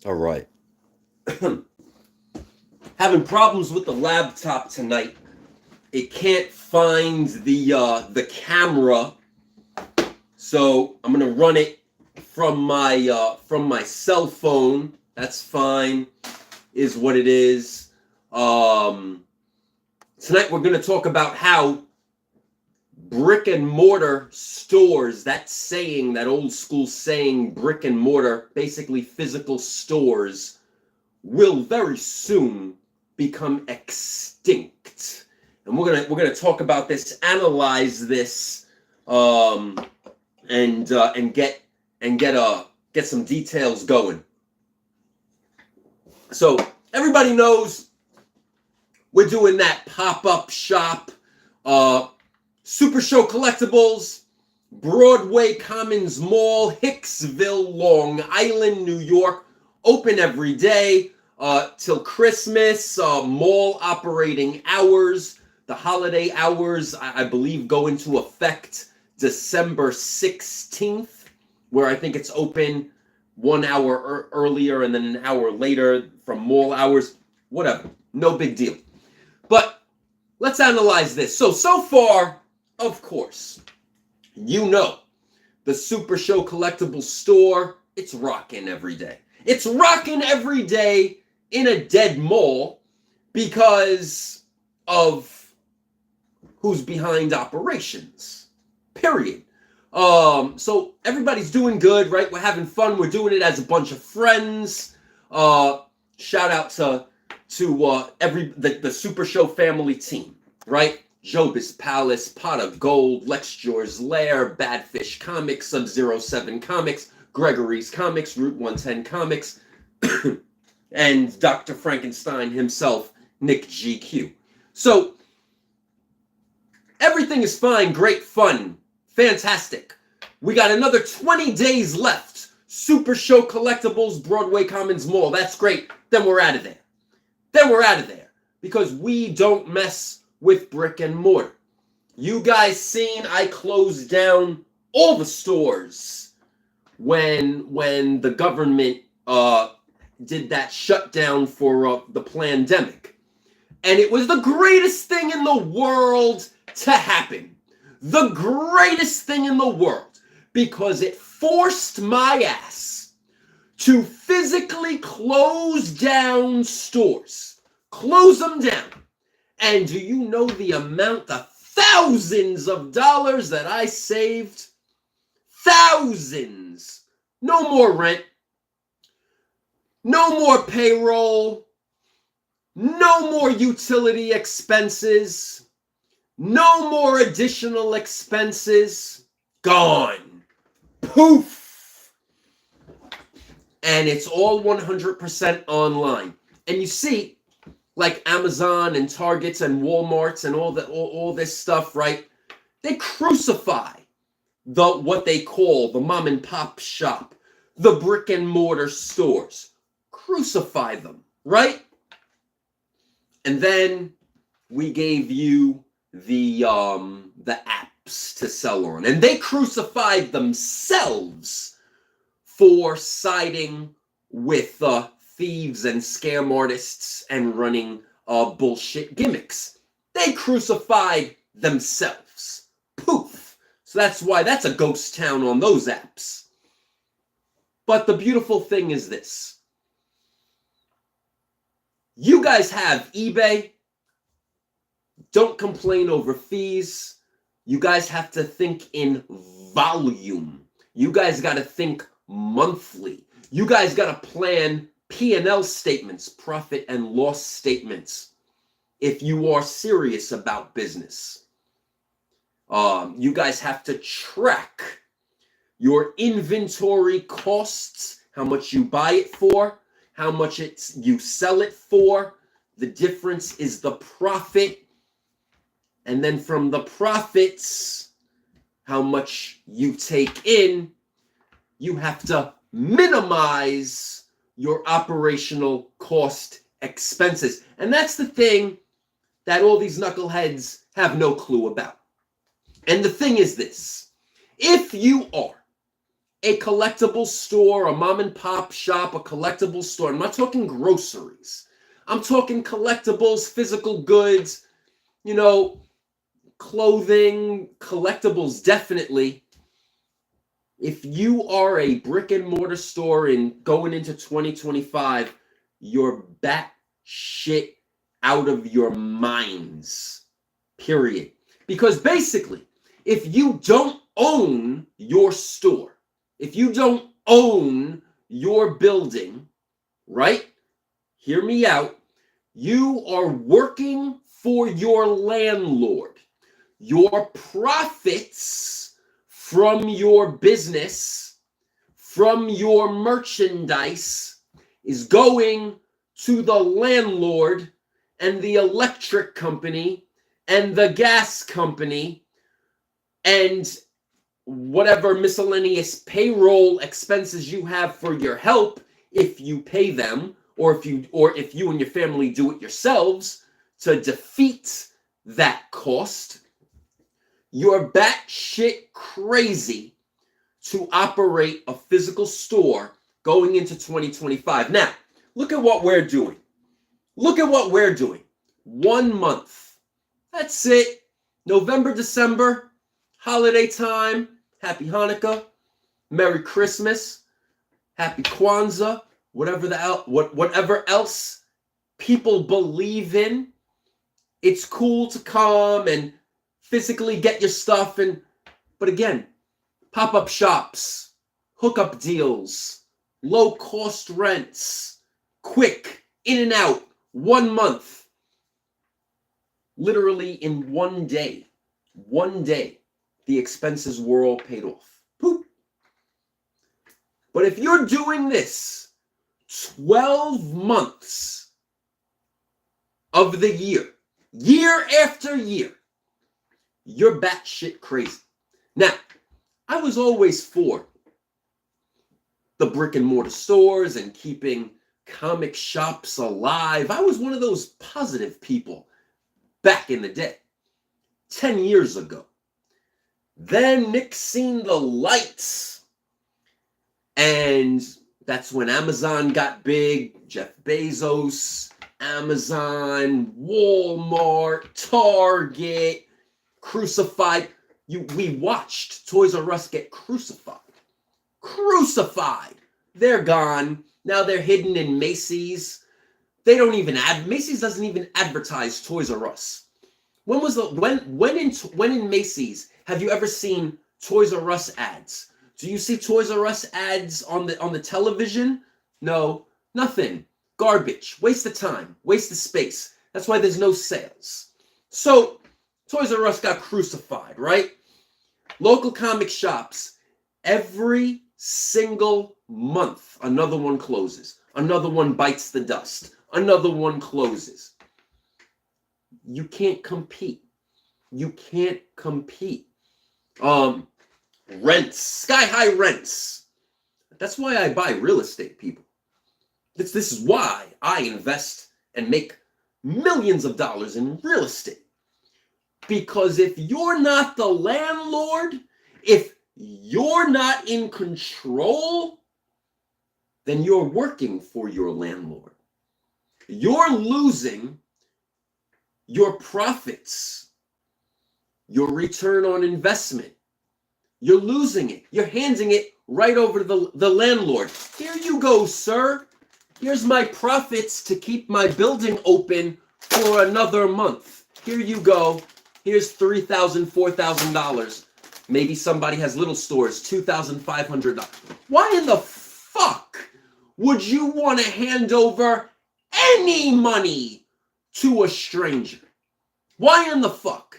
All right. Having problems with the laptop tonight. It can't find the camera, so I'm gonna run it from my cell phone. That's fine, is what it is. Tonight we're gonna talk about how brick and mortar stores, that saying, that old school saying, brick and mortar, basically physical stores, will very soon become extinct. And we're gonna talk about this, analyze this, and get some details going. So everybody knows we're doing that pop-up shop, Super Show Collectibles, Broadway Commons Mall, Hicksville, Long Island, New York. Open every day till Christmas. Mall operating hours. The holiday hours, I believe, go into effect December 16th, where I think it's open 1 hour earlier and then an hour later from mall hours. Whatever. No big deal. But let's analyze this. So far, of course, you know, the Super Show Collectibles store, it's rocking every day. It's rocking every day in a dead mall because of who's behind operations, period. So everybody's doing good, right? We're having fun. We're doing it as a bunch of friends. Shout out to the Super Show family team, right? Job's Palace, Pot of Gold, Lexjor's Lair, Badfish Comics, Sub-Zero 7 Comics, Gregory's Comics, Route 110 Comics, and Dr. Frankenstein himself, Nick GQ. So everything is fine, great fun, fantastic. We got another 20 days left. Super Show Collectibles, Broadway Commons Mall. That's great. Then we're out of there. Because we don't mess with brick and mortar. You guys seen I closed down all the stores when the government did that shutdown for the pandemic. And it was the greatest thing in the world to happen. The greatest thing in the world. Because it forced my ass to physically close down stores. Close them down. And do you know the amount of thousands of dollars that I saved? Thousands. No more rent. No more payroll. No more utility expenses. No more additional expenses. Gone. Poof. And it's all 100% online. And you see, like Amazon and Targets and Walmarts and all this stuff, right? They crucify what they call the mom and pop shop, the brick and mortar stores. Crucify them, right? And then we gave you the apps to sell on, and they crucified themselves for siding with thieves and scam artists and running bullshit gimmicks. They crucified themselves. Poof. So that's why that's a ghost town on those apps. But the beautiful thing is this. You guys have eBay. Don't complain over fees. You guys have to think in volume. You guys got to think monthly. You guys got to plan P&L statements, profit and loss statements, if you are serious about business. You guys have to track your inventory costs, how much you buy it for, how much you sell it for. The difference is the profit. And then from the profits, how much you take in, you have to minimize your operational cost expenses. And that's the thing that all these knuckleheads have no clue about. And the thing is this. If you are a collectible store, a mom and pop shop, a collectible store. I'm not talking groceries. I'm talking collectibles, physical goods, you know, clothing, collectibles, definitely. If you are a brick and mortar store in going into 2025, you're batshit out of your minds. Period. Because basically, if you don't own your store, if you don't own your building, right? Hear me out. You are working for your landlord. Your profits from your business, from your merchandise, is going to the landlord and the electric company and the gas company and whatever miscellaneous payroll expenses you have for your help, if you pay them, or if you and your family do it yourselves to defeat that cost. You're batshit crazy to operate a physical store going into 2025. Now, look at what we're doing. Look at what we're doing. 1 month. That's it. November, December, holiday time. Happy Hanukkah. Merry Christmas. Happy Kwanzaa. Whatever else people believe in. It's cool to come and physically get your stuff, but again, pop-up shops, hookup deals, low-cost rents, quick, in and out, 1 month. Literally in 1 day, the expenses were all paid off. Poop. But if you're doing this 12 months of the year after year, you're batshit crazy. Now, I was always for the brick and mortar stores and keeping comic shops alive. I was one of those positive people back in the day, 10 years ago. Then Nick seen the lights, and that's when Amazon got big. Jeff Bezos, Amazon, Walmart, Target, crucified. We watched Toys R Us get crucified. They're gone. Now they're hidden in Macy's. Macy's doesn't even advertise Toys R Us. When in Macy's have you ever seen Toys R Us ads? Do you see Toys R Us ads on the television? No, nothing. Garbage. Waste of time. Waste of space. That's why there's no sales. So Toys R Us got crucified, right? Local comic shops, every single month, another one closes. Another one bites the dust. Another one closes. You can't compete. Rents, sky-high rents. That's why I buy real estate, people. This is why I invest and make millions of dollars in real estate. Because if you're not the landlord, if you're not in control, then you're working for your landlord. You're losing your profits, your return on investment. You're losing it. You're handing it right over to the landlord. Here you go, sir. Here's my profits to keep my building open for another month. Here you go. Here's $3,000, $4,000. Maybe somebody has little stores, $2,500. Why in the fuck would you want to hand over any money to a stranger? Why in the fuck?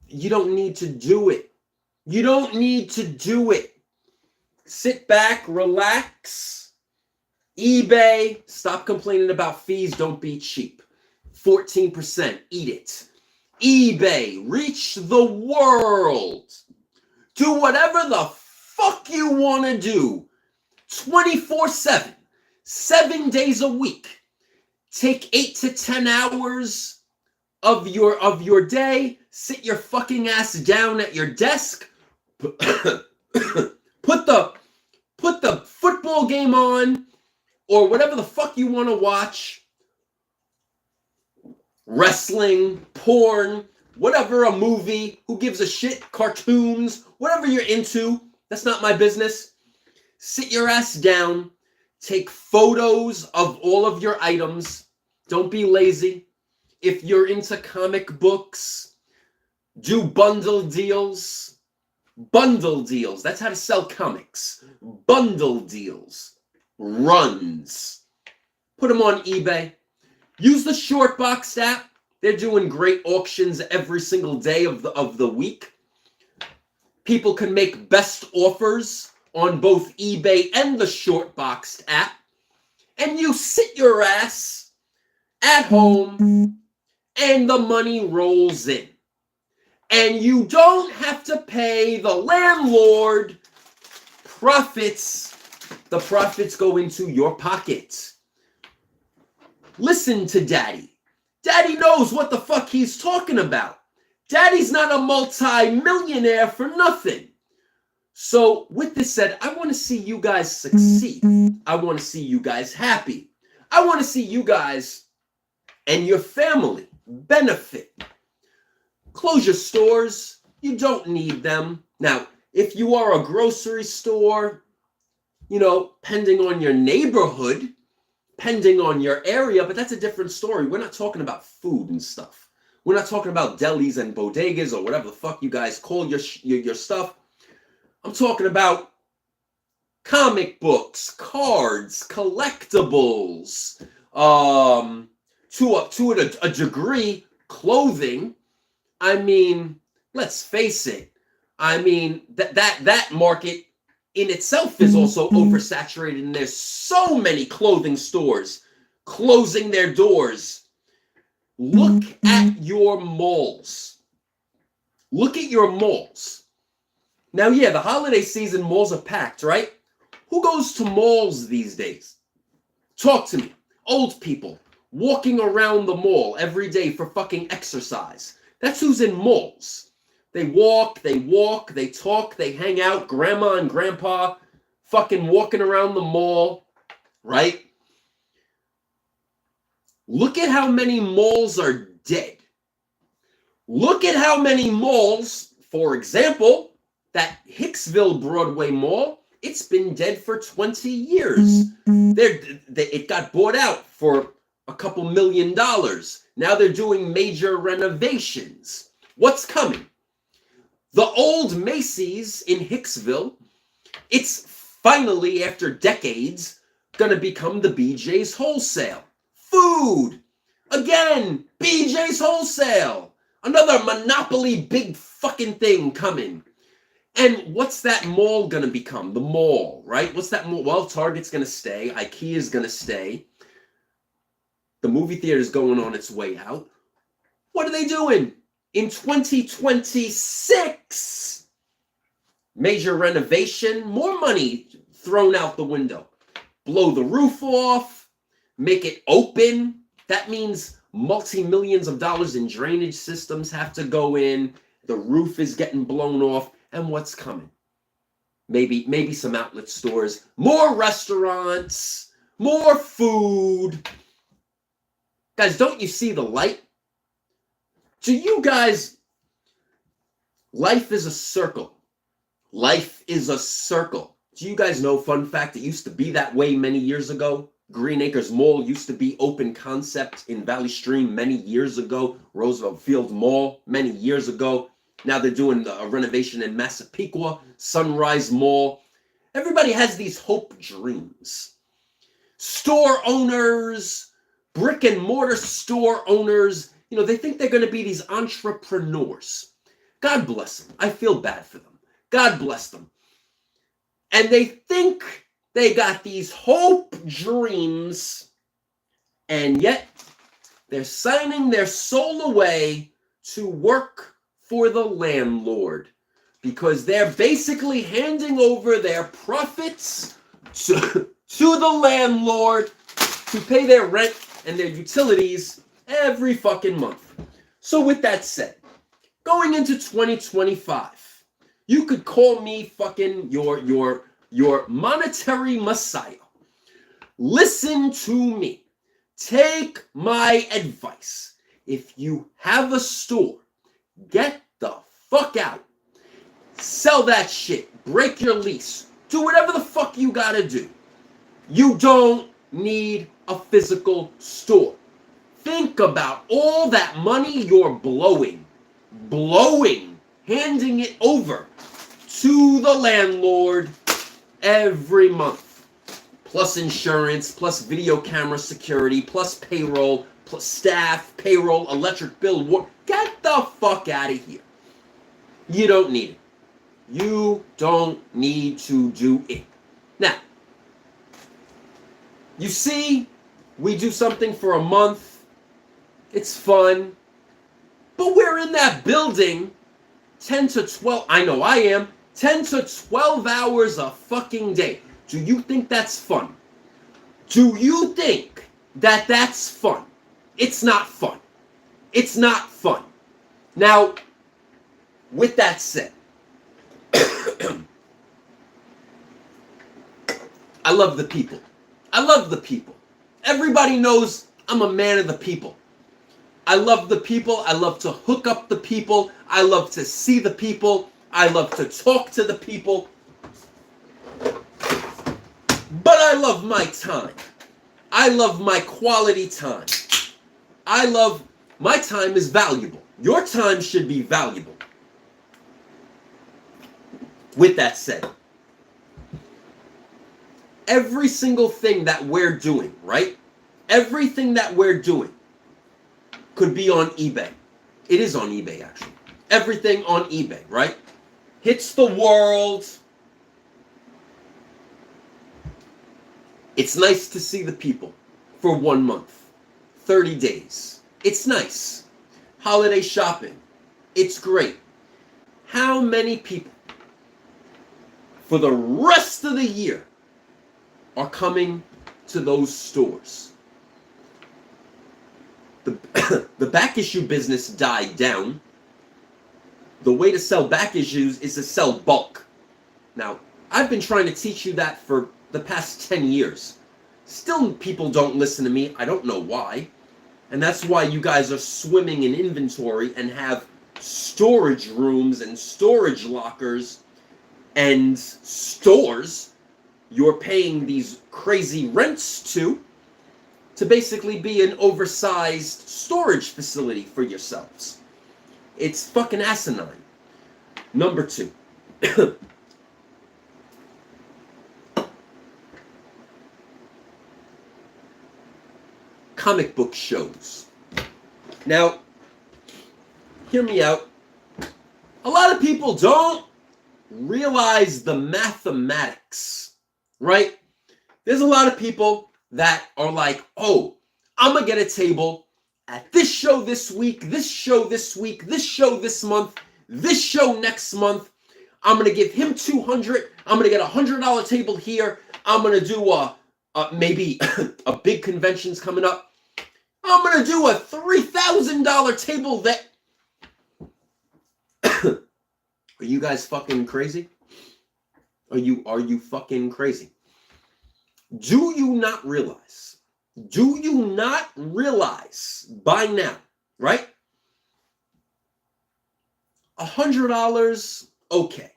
You don't need to do it. You don't need to do it. Sit back, relax. eBay, stop complaining about fees. Don't be cheap. 14%, eat it. eBay, reach the world. Do whatever the fuck you want to do. 24/7, 7 days a week. Take 8 to 10 hours of your day. Sit your fucking ass down at your desk. Put the put the football game on or whatever the fuck you want to watch. Wrestling, porn, whatever, a movie, who gives a shit, cartoons, whatever you're into. That's not my business. Sit your ass down. Take photos of all of your items. Don't be lazy. If you're into comic books, do bundle deals. Bundle deals. That's how to sell comics. Bundle deals. Runs. Put them on eBay. Use the Shortbox app. They're doing great auctions every single day of the week. People can make best offers on both eBay and the Shortbox app. And you sit your ass at home and the money rolls in. And you don't have to pay the landlord profits. The profits go into your pocket. Listen to Daddy. Daddy knows what the fuck he's talking about. Daddy's not a multi-millionaire for nothing. So with this said, I want to see you guys succeed. I want to see you guys happy. I want to see you guys and your family benefit. Close your stores. You don't need them. Now, if you are a grocery store, pending on your neighborhood, pending on your area, but that's a different story. We're not talking about food and stuff. We're not talking about delis and bodegas or whatever the fuck you guys call your stuff. I'm talking about comic books, cards, collectibles, to a degree, clothing. I mean, let's face it. I mean, that market in itself is also oversaturated, and there's so many clothing stores closing their doors. Look at your malls. Look at your malls. Now, yeah, the holiday season, malls are packed, right? Who goes to malls these days? Talk to me. Old people walking around the mall every day for fucking exercise. That's who's in malls. They walk, they talk, they hang out. Grandma and grandpa fucking walking around the mall, right? Look at how many malls are dead. Look at how many malls, for example, that Hicksville Broadway Mall, it's been dead for 20 years. It got bought out for a couple $1 million. Now they're doing major renovations. What's coming? The old Macy's in Hicksville, it's finally, after decades, going to become the BJ's Wholesale. Food. Again, BJ's Wholesale. Another monopoly big fucking thing coming. And what's that mall going to become? The mall, right? What's that mall? Well, Target's going to stay. IKEA's going to stay. The movie theater's going on its way out. What are they doing? In 2026, major renovation, more money thrown out the window. Blow the roof off, make it open. That means multi-millions of dollars in drainage systems have to go in. The roof is getting blown off. And what's coming? Maybe some outlet stores, more restaurants, more food. Guys, don't you see the light? To you guys, life is a circle. Life is a circle. Do you guys know, fun fact, it used to be that way many years ago? Green Acres Mall used to be open concept in Valley Stream many years ago. Roosevelt Field Mall many years ago. Now they're doing a renovation in Massapequa, Sunrise Mall. Everybody has these hope dreams. Store owners, brick and mortar store owners, they think they're going to be these entrepreneurs. God bless them. I feel bad for them. God bless them. And they think they got these hope dreams, and yet they're signing their soul away to work for the landlord, because they're basically handing over their profits to the landlord to pay their rent and their utilities every fucking month. So with that said, going into 2025, you could call me fucking your your monetary messiah. Listen to me. Take my advice. If you have a store, get the fuck out. Sell that shit. Break your lease. Do whatever the fuck you gotta do. You don't need a physical store. Think about all that money you're blowing, handing it over to the landlord every month. Plus insurance, plus video camera security, plus payroll, plus staff, payroll, electric bill. Get the fuck out of here. You don't need it. You don't need to do it. Now, you see, we do something for a month. It's fun. But we're in that building 10 to 12, I know I am, 10 to 12 hours a fucking day. Do you think that's fun? Do you think that that's fun? It's not fun. It's not fun. Now, with that said, I love the people. I love the people. Everybody knows I'm a man of the people. I love the people. I love to hook up the people. I love to see the people. I love to talk to the people. But I love my time. I love my quality time. My time is valuable. Your time should be valuable. With that said, every single thing that we're doing, right? Everything that we're doing could be on eBay. It is on eBay, actually. Everything on eBay, right? Hits the world. It's nice to see the people for 1 month, 30 days. It's nice. Holiday shopping. It's great. How many people for the rest of the year are coming to those stores? The back issue business died down. The way to sell back issues is to sell bulk. Now, I've been trying to teach you that for the past 10 years. Still, people don't listen to me. I don't know why. And that's why you guys are swimming in inventory and have storage rooms and storage lockers and stores you're paying these crazy rents to basically be an oversized storage facility for yourselves. It's fucking asinine. Number 2. Comic book shows. Now, hear me out. A lot of people don't realize the mathematics, right? There's a lot of people that are like, oh, I'm going to get a table at this show this week, this show this week, this show this month, this show next month. I'm going to give him $200. I'm going to get a $100 table here. I'm going to do maybe a big convention's coming up. I'm going to do a $3,000 table that... Are you guys fucking crazy? Are you fucking crazy? Do you not realize by now, right? $100, okay.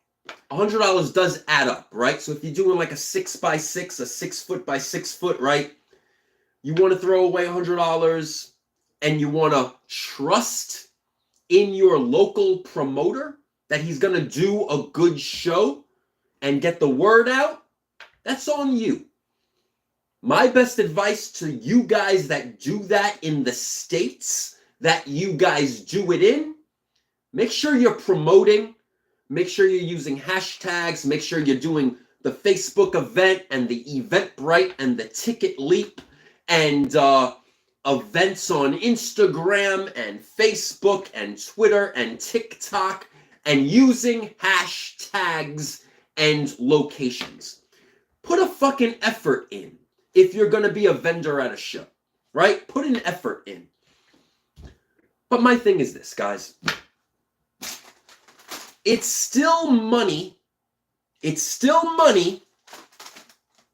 $100 does add up, right? So if you're doing like a 6x6, a 6 foot by 6 foot, right? You want to throw away $100 and you want to trust in your local promoter that he's going to do a good show and get the word out. That's on you. My best advice to you guys that do that in the states that you guys do it in, make sure you're promoting, make sure you're using hashtags, make sure you're doing the Facebook event and the Eventbrite and the Ticket Leap and events on Instagram and Facebook and Twitter and TikTok and using hashtags and locations. Put a fucking effort in. If you're going to be a vendor at a show, right? Put an effort in. But my thing is this, guys. It's still money. It's still money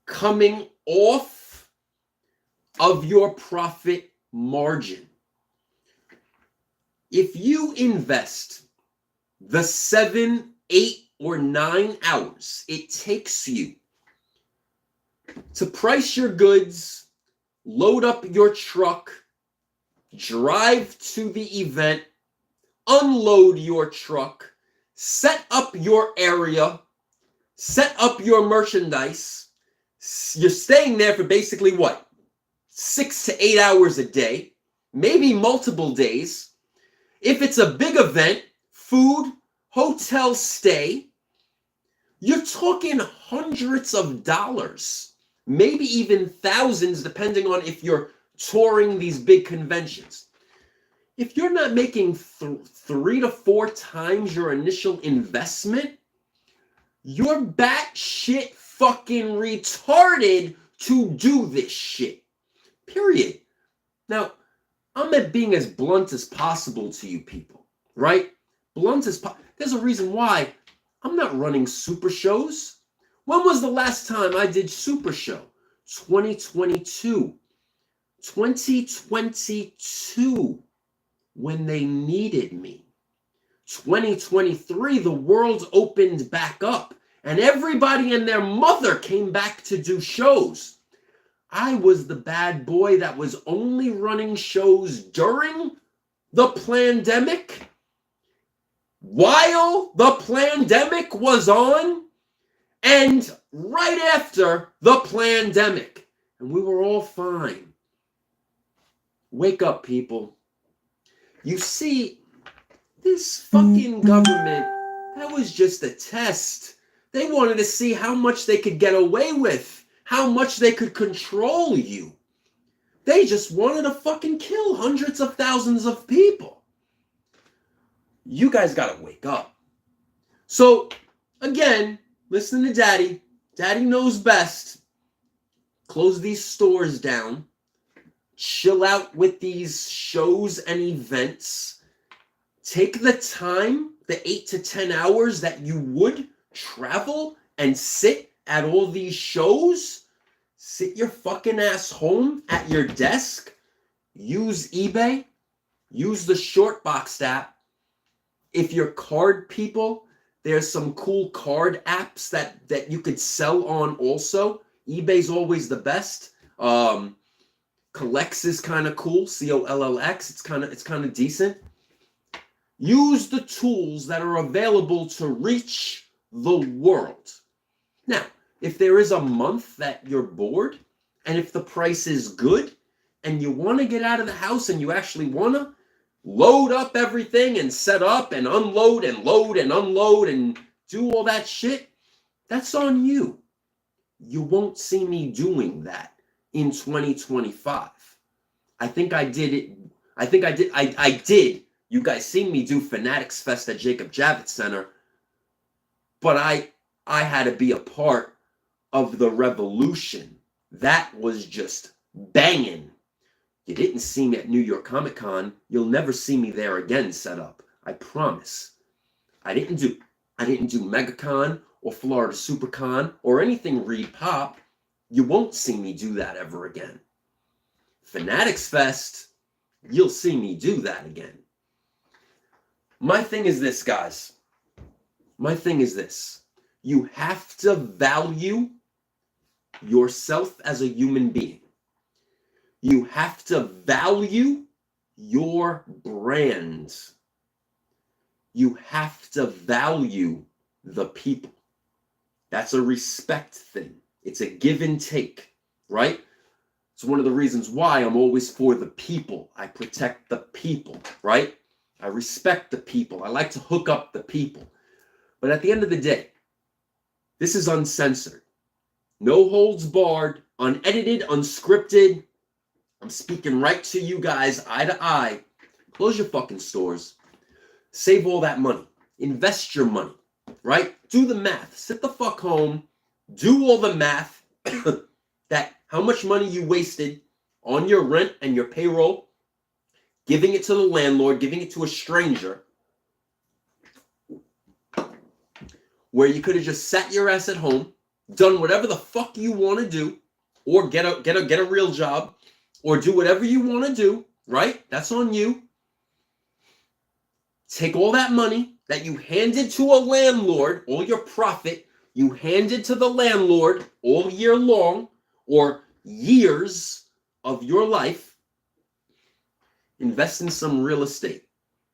coming off of your profit margin. If you invest the 7, 8, or 9 hours it takes you to price your goods, load up your truck, drive to the event, unload your truck, set up your area, set up your merchandise, you're staying there for basically what? 6 to 8 hours a day, maybe multiple days. If it's a big event, food, hotel stay, you're talking hundreds of dollars, maybe even thousands, depending on if you're touring these big conventions. If you're not making 3 to 4 times your initial investment, you're batshit fucking retarded to do this shit. Period. Now, I'm at being as blunt as possible to you people, right? Blunt as possible. There's a reason why I'm not running super shows. When was the last time I did super show? 2022. 2022, when they needed me. 2023, the world opened back up and everybody and their mother came back to do shows. I was the bad boy that was only running shows during the pandemic, while the pandemic was on, and right after the pandemic. And we were all fine. Wake up, people. You see, this fucking government, that was just a test. They wanted to see how much they could get away with, how much they could control you. They just wanted to fucking kill hundreds of thousands of people. You guys gotta wake up. So, again, listen to Daddy. Daddy knows best. Close these stores down. Chill out with these shows and events. Take the time, the 8 to 10 hours that you would travel and sit at all these shows. Sit your fucking ass home at your desk. Use eBay. Use the Shortbox app. If you're card people, there's some cool card apps that you could sell on also. eBay's always the best. Collex is kind of cool. COLLX. It's kind of decent. Use the tools that are available to reach the world. Now, if there is a month that you're bored, and if the price is good, and you want to get out of the house and you actually want to load up everything and set up and unload and load and unload and do all that shit, that's on you. You won't see me doing that in 2025. I think I did it. I did. You guys seen me do Fanatics Fest at Jacob Javits Center, but I had to be a part of the revolution. That was just banging. You didn't see me at New York Comic Con. You'll never see me there again set up. I promise. I didn't do MegaCon or Florida SuperCon or anything Reed Pop. You won't see me do that ever again. Fanatics Fest, you'll see me do that again. My thing is this, guys. My thing is this. You have to value yourself as a human being. You have to value your brand. You have to value the people. That's a respect thing. It's a give and take, right? It's one of the reasons why I'm always for the people. I protect the people, right? I respect the people. I like to hook up the people. But at the end of the day, this is uncensored. No holds barred, unedited, unscripted. I'm speaking right to you guys, eye to eye. Close your fucking stores. Save all that money. Invest your money, right? Do the math. Sit the fuck home. Do all the math. That how much money you wasted on your rent and your payroll, giving it to the landlord, giving it to a stranger, where you could have just sat your ass at home, done whatever the fuck you want to do, or get a real job, or do whatever you want to do, right? That's on you. Take all that money that you handed to a landlord, all your profit, you handed to the landlord all year long, or years of your life, invest in some real estate.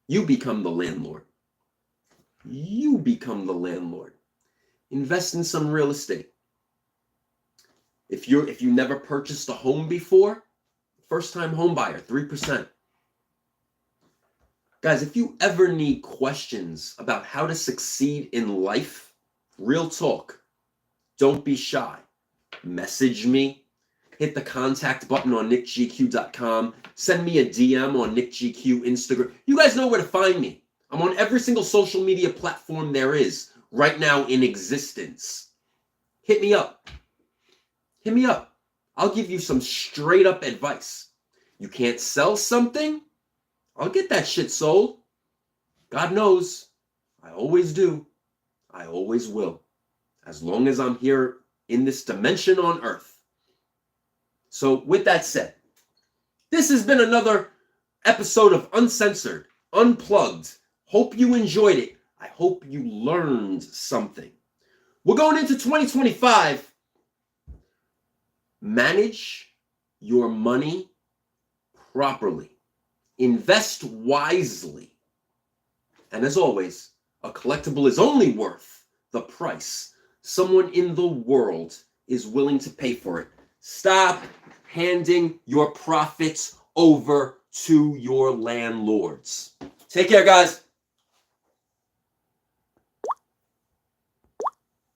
You become the landlord. You become the landlord. Invest in some real estate. If you never purchased a home before, first-time home buyer, 3%. Guys, if you ever need questions about how to succeed in life, real talk, don't be shy. Message me. Hit the contact button on nickgq.com. Send me a DM on nickgq Instagram. You guys know where to find me. I'm on every single social media platform there is right now in existence. Hit me up. Hit me up. I'll give you some straight up advice. You can't sell something? I'll get that shit sold. God knows. I always do. I always will. As long as I'm here in this dimension on earth. So with that said, this has been another episode of Uncensored, Unplugged. Hope you enjoyed it. I hope you learned something. We're going into 2025. Manage your money properly. Invest wisely. And as always, a collectible is only worth the price someone in the world is willing to pay for it. Stop handing your profits over to your landlords. Take care, guys.